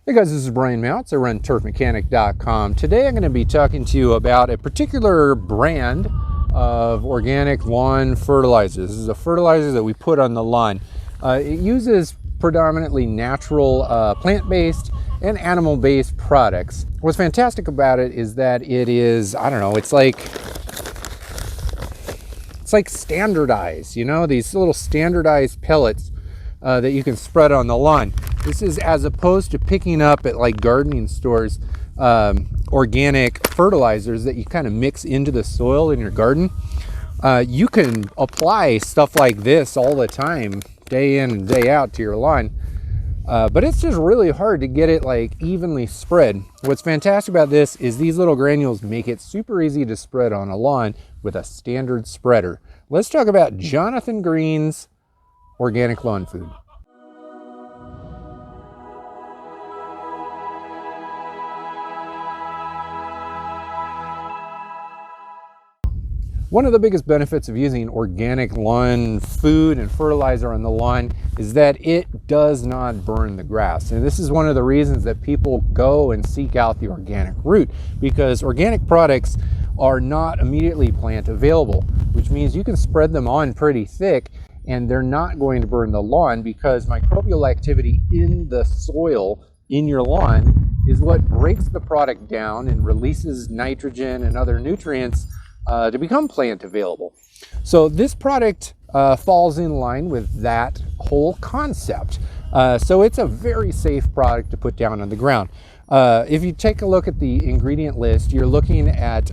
Hey guys, this is Brian Mounts. I run turfmechanic.com. Today I'm going to be talking to you about a particular brand of organic lawn fertilizers. This is a fertilizer that we put on the lawn. It uses predominantly natural plant-based and animal-based products. What's fantastic about it is that it is, I don't know, it's like standardized, you know, these little standardized pellets that you can spread on the lawn. This is as opposed to picking up at like gardening stores organic fertilizers that you kind of mix into the soil in your garden. You can apply stuff like this all the time, day in and day out to your lawn, but it's just really hard to get it like evenly spread. What's fantastic about this is these little granules make it super easy to spread on a lawn with a standard spreader. Let's talk about Jonathan Green's organic lawn food. One of the biggest benefits of using organic lawn food and fertilizer on the lawn is that it does not burn the grass. And this is one of the reasons that people go and seek out the organic route, because organic products are not immediately plant available, which means you can spread them on pretty thick and they're not going to burn the lawn, because microbial activity in the soil in your lawn is what breaks the product down and releases nitrogen and other nutrients to become plant available. So this product falls in line with that whole concept. So it's a very safe product to put down on the ground. If you take a look at the ingredient list, you're looking at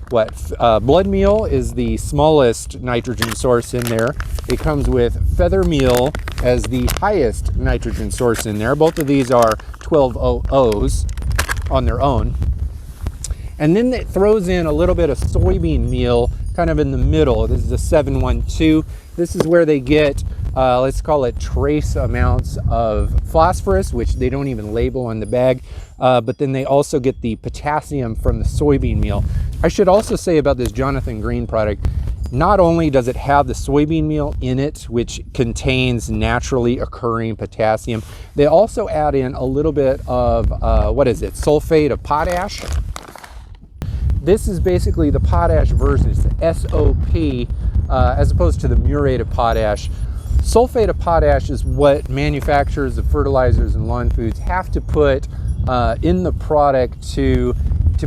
what blood meal is the smallest nitrogen source in there. It comes with feather meal as the highest nitrogen source in there. Both of these are 1200s on their own. And then it throws in a little bit of soybean meal kind of in the middle. This is a 712. This is where they get, let's call it trace amounts of phosphorus, which they don't even label on the bag. But then they also get the potassium from the soybean meal. I should also say about this Jonathan Green product, not only does it have the soybean meal in it, which contains naturally occurring potassium, they also add in a little bit of, sulfate of potash. This is basically the potash version. It's the SOP as opposed to the murate of potash. Sulfate of potash is what manufacturers of fertilizers and lawn foods have to put in the product to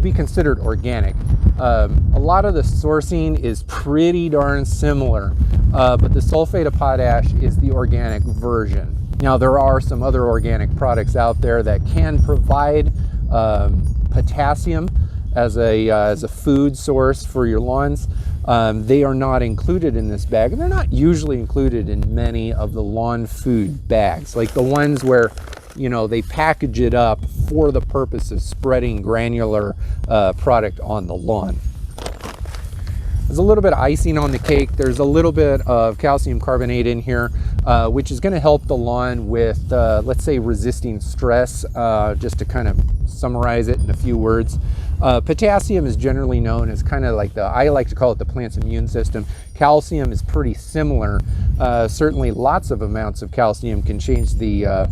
be considered organic. A lot of the sourcing is pretty darn similar, but the sulfate of potash is the organic version. Now, there are some other organic products out there that can provide potassium as a food source for your lawns. They are not included in this bag, and they're not usually included in many of the lawn food bags, like the ones where, you know, they package it up for the purpose of spreading granular product on the lawn. There's a little bit of icing on the cake. There's a little bit of calcium carbonate in here, which is going to help the lawn with, let's say, resisting stress, just to kind of summarize it in a few words. Potassium is generally known as kind of like I like to call it the plant's immune system. Calcium is pretty similar. Certainly lots of amounts of calcium can change the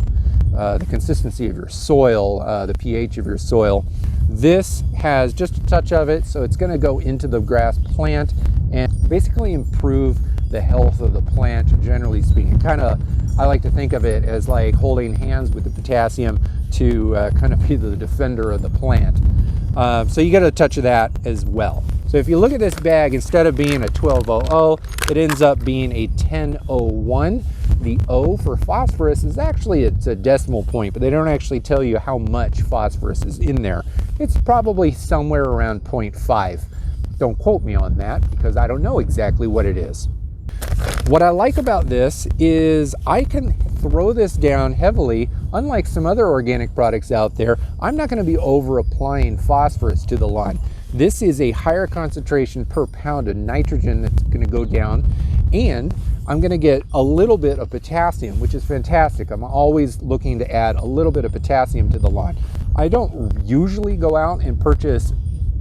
consistency of your soil, the pH of your soil. This has just a touch of it, so it's going to go into the grass plant and basically improve the health of the plant, generally speaking. I like to think of it as like holding hands with the potassium to kind of be the defender of the plant. So you get a touch of that as well. So if you look at this bag, instead of being a 1200, it ends up being a 1001. The O for phosphorus is actually, it's a decimal point, but they don't actually tell you how much phosphorus is in there. It's probably somewhere around 0.5. Don't quote me on that, because I don't know exactly what it is. What I like about this is I can throw this down heavily. Unlike some other organic products out there, I'm not going to be over applying phosphorus to the lawn. This is a higher concentration per pound of nitrogen that's going to go down, and I'm going to get a little bit of potassium, which is fantastic. I'm always looking to add a little bit of potassium to the lawn. I don't usually go out and purchase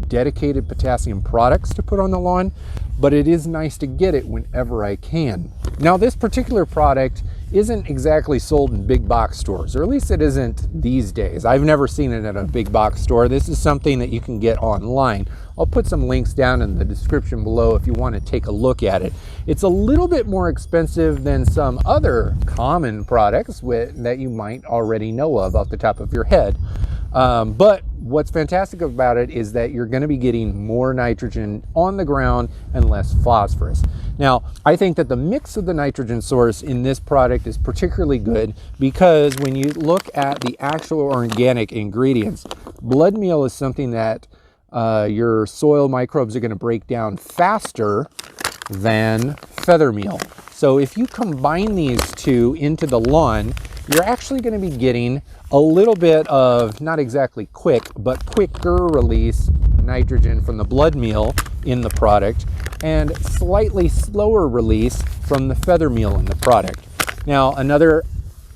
dedicated potassium products to put on the lawn, but it is nice to get it whenever I can. Now, this particular product isn't exactly sold in big box stores, or at least it isn't these days. I've never seen it at a big box store. This is something that you can get online. I'll put some links down in the description below if you want to take a look at it. It's a little bit more expensive than some other common products that you might already know of off the top of your head. But what's fantastic about it is that you're going to be getting more nitrogen on the ground and less phosphorus. Now, I think that the mix of the nitrogen source in this product is particularly good because when you look at the actual organic ingredients, blood meal is something that your soil microbes are going to break down faster than feather meal. So if you combine these two into the lawn, you're actually going to be getting a little bit of, not exactly quick, but quicker release nitrogen from the blood meal in the product and slightly slower release from the feather meal in the product. Now, another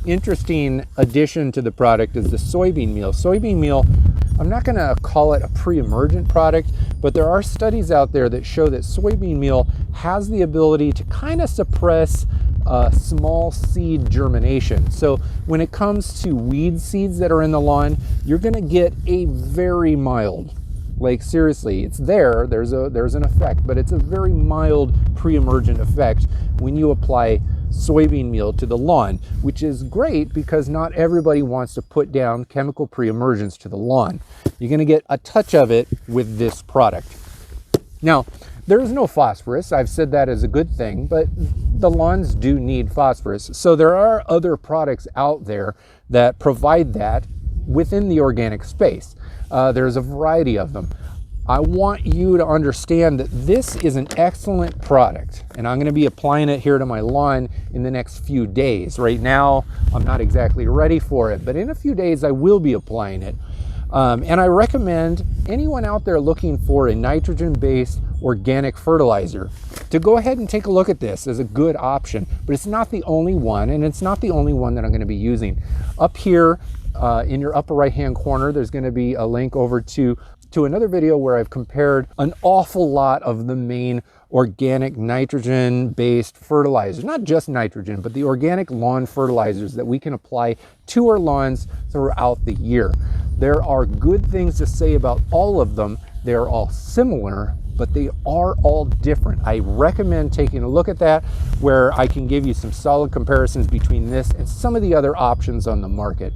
interesting addition to the product is the soybean meal. Soybean meal, I'm not going to call it a pre-emergent product, but there are studies out there that show that soybean meal has the ability to kind of suppress small seed germination. So when it comes to weed seeds that are in the lawn, you're going to get a very mild, like seriously, it's there's an effect, but it's a very mild pre-emergent effect when you apply soybean meal to the lawn, which is great because not everybody wants to put down chemical pre-emergents to the lawn. You're going to get a touch of it with this product. Now, there is no phosphorus. I've said that as a good thing, but the lawns do need phosphorus. So there are other products out there that provide that within the organic space. There's a variety of them. I want you to understand that this is an excellent product, and I'm going to be applying it here to my lawn in the next few days. Right now, I'm not exactly ready for it, but in a few days, I will be applying it. And I recommend anyone out there looking for a nitrogen-based organic fertilizer to go ahead and take a look at this as a good option. But it's not the only one, and it's not the only one that I'm going to be using. Up here in your upper right-hand corner, there's going to be a link over to another video where I've compared an awful lot of the main organic nitrogen-based fertilizers, not just nitrogen, but the organic lawn fertilizers that we can apply to our lawns throughout the year. There are good things to say about all of them. They're all similar, but they are all different. I recommend taking a look at that, where I can give you some solid comparisons between this and some of the other options on the market.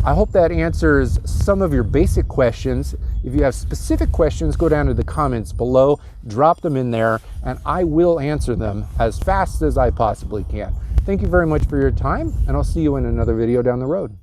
I hope that answers some of your basic questions. If you have specific questions, go down to the comments below, drop them in there, and I will answer them as fast as I possibly can. Thank you very much for your time, and I'll see you in another video down the road.